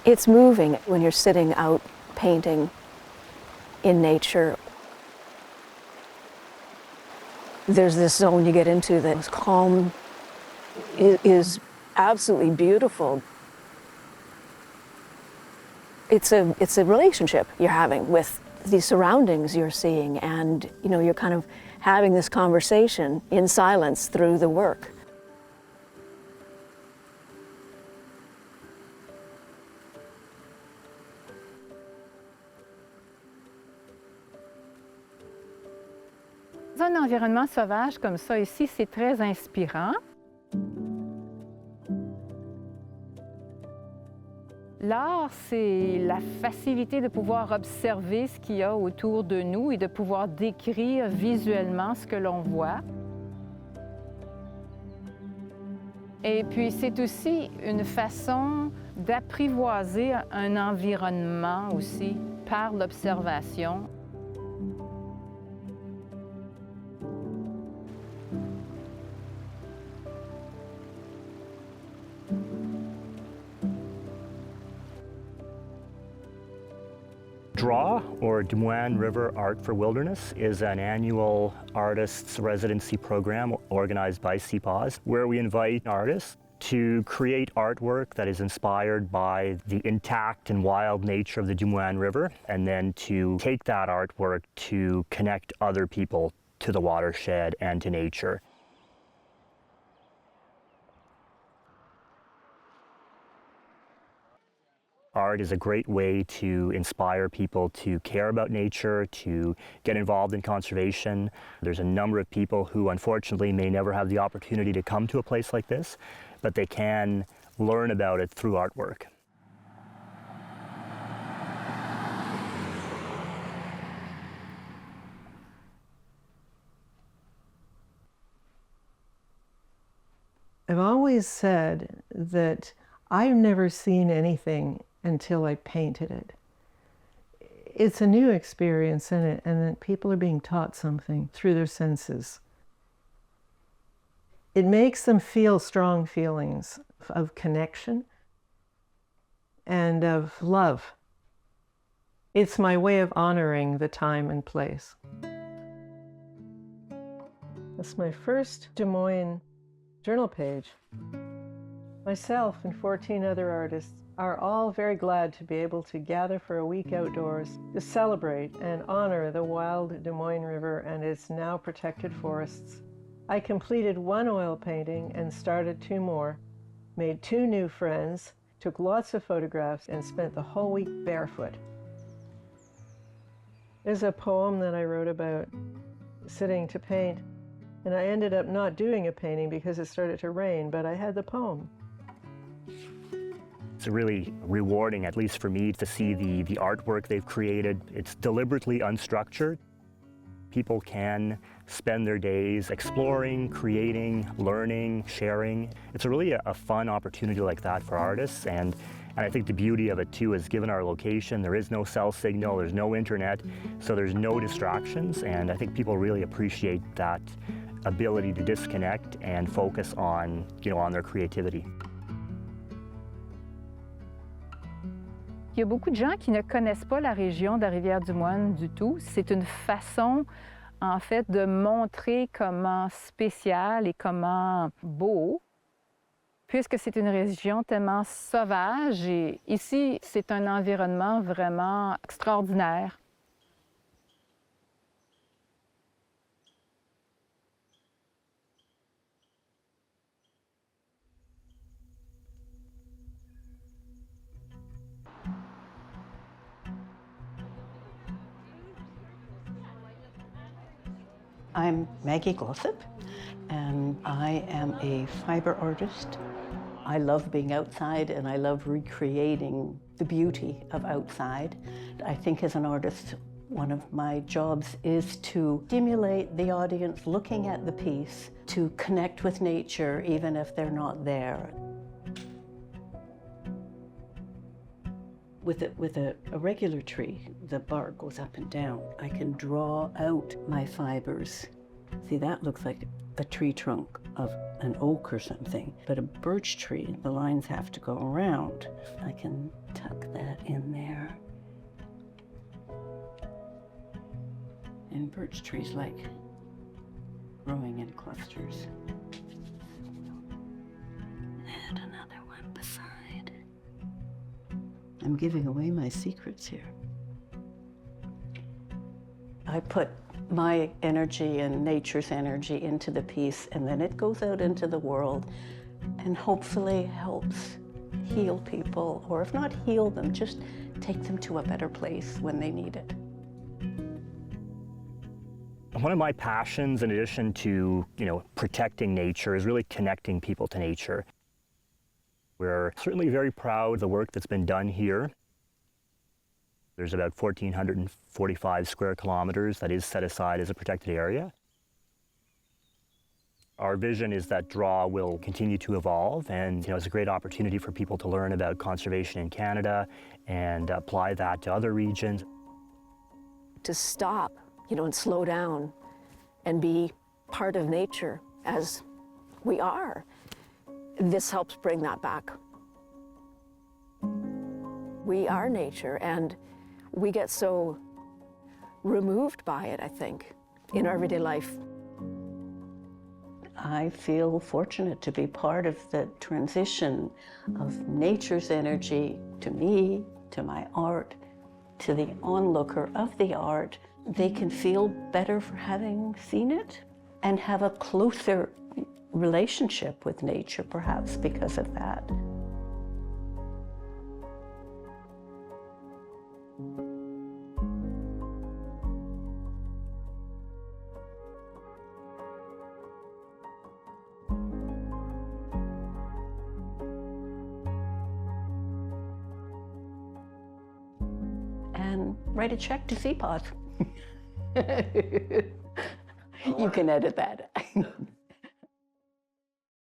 It's moving when you're sitting out painting in nature. There's this zone you get into that's calm, is absolutely beautiful. It's a relationship you're having with the surroundings you're seeing, and you're kind of having this conversation in silence through the work. Un environnement sauvage comme ça ici, c'est très inspirant. L'art, c'est la facilité de pouvoir observer ce qu'il y a autour de nous et de pouvoir décrire visuellement ce que l'on voit. Et puis, c'est aussi une façon d'apprivoiser un environnement aussi par l'observation. DRAW, or Dumoine River Art for Wilderness, is an annual artists' residency program organized by CPAWS, where we invite artists to create artwork that is inspired by the intact and wild nature of the Dumoine River, and then to take that artwork to connect other people to the watershed and to nature. Art is a great way to inspire people to care about nature, to get involved in conservation. There's a number of people who unfortunately may never have the opportunity to come to a place like this, but they can learn about it through artwork. I've always said that I've never seen anything until I painted it. It's a new experience in it, and that people are being taught something through their senses. It makes them feel strong feelings of connection and of love. It's my way of honoring the time and place. That's my first Des Moines journal page. Myself and 14 other artists are all very glad to be able to gather for a week outdoors to celebrate and honor the wild Des Moines River and its now protected forests. I completed one oil painting and started 2 more, made 2 new friends, took lots of photographs, and spent the whole week barefoot. There's a poem that I wrote about sitting to paint, and I ended up not doing a painting because it started to rain, but I had the poem. It's really rewarding, at least for me, to see the artwork they've created. It's deliberately unstructured. People can spend their days exploring, creating, learning, sharing. It's really a fun opportunity like that for artists, and I think the beauty of it too is, given our location, there is no cell signal, there's no internet, so there's no distractions, and I think people really appreciate that ability to disconnect and focus on, on their creativity. Il y a beaucoup de gens qui ne connaissent pas la région de la rivière Dumoine du tout. C'est une façon, en fait, de montrer comment spécial et comment beau, puisque c'est une région tellement sauvage. Et ici, c'est un environnement vraiment extraordinaire. I'm Maggie Glossop, and I am a fiber artist. I love being outside, and I love recreating the beauty of outside. I think as an artist, one of my jobs is to stimulate the audience looking at the piece to connect with nature, even if they're not there. With a regular tree, the bark goes up and down. I can draw out my fibers. See, that looks like a tree trunk of an oak or something, but a birch tree, the lines have to go around. I can tuck that in there. And birch trees like growing in clusters. And another one beside. I'm giving away my secrets here. I put my energy and nature's energy into the piece, and then it goes out into the world and hopefully helps heal people, or if not heal them, just take them to a better place when they need it. One of my passions, in addition to, protecting nature, is really connecting people to nature. We're certainly very proud of the work that's been done here. There's about 1,445 square kilometers that is set aside as a protected area. Our vision is that DRAW will continue to evolve, and it's a great opportunity for people to learn about conservation in Canada and apply that to other regions. To stop, and slow down and be part of nature as we are, this helps bring that back. We are nature, and we get so removed by it, I think, in our everyday life. I feel fortunate to be part of the transition of nature's energy to me, to my art, to the onlooker of the art. They can feel better for having seen it and have a closer relationship with nature, perhaps because of that. And write a check to CPOS. You can edit that.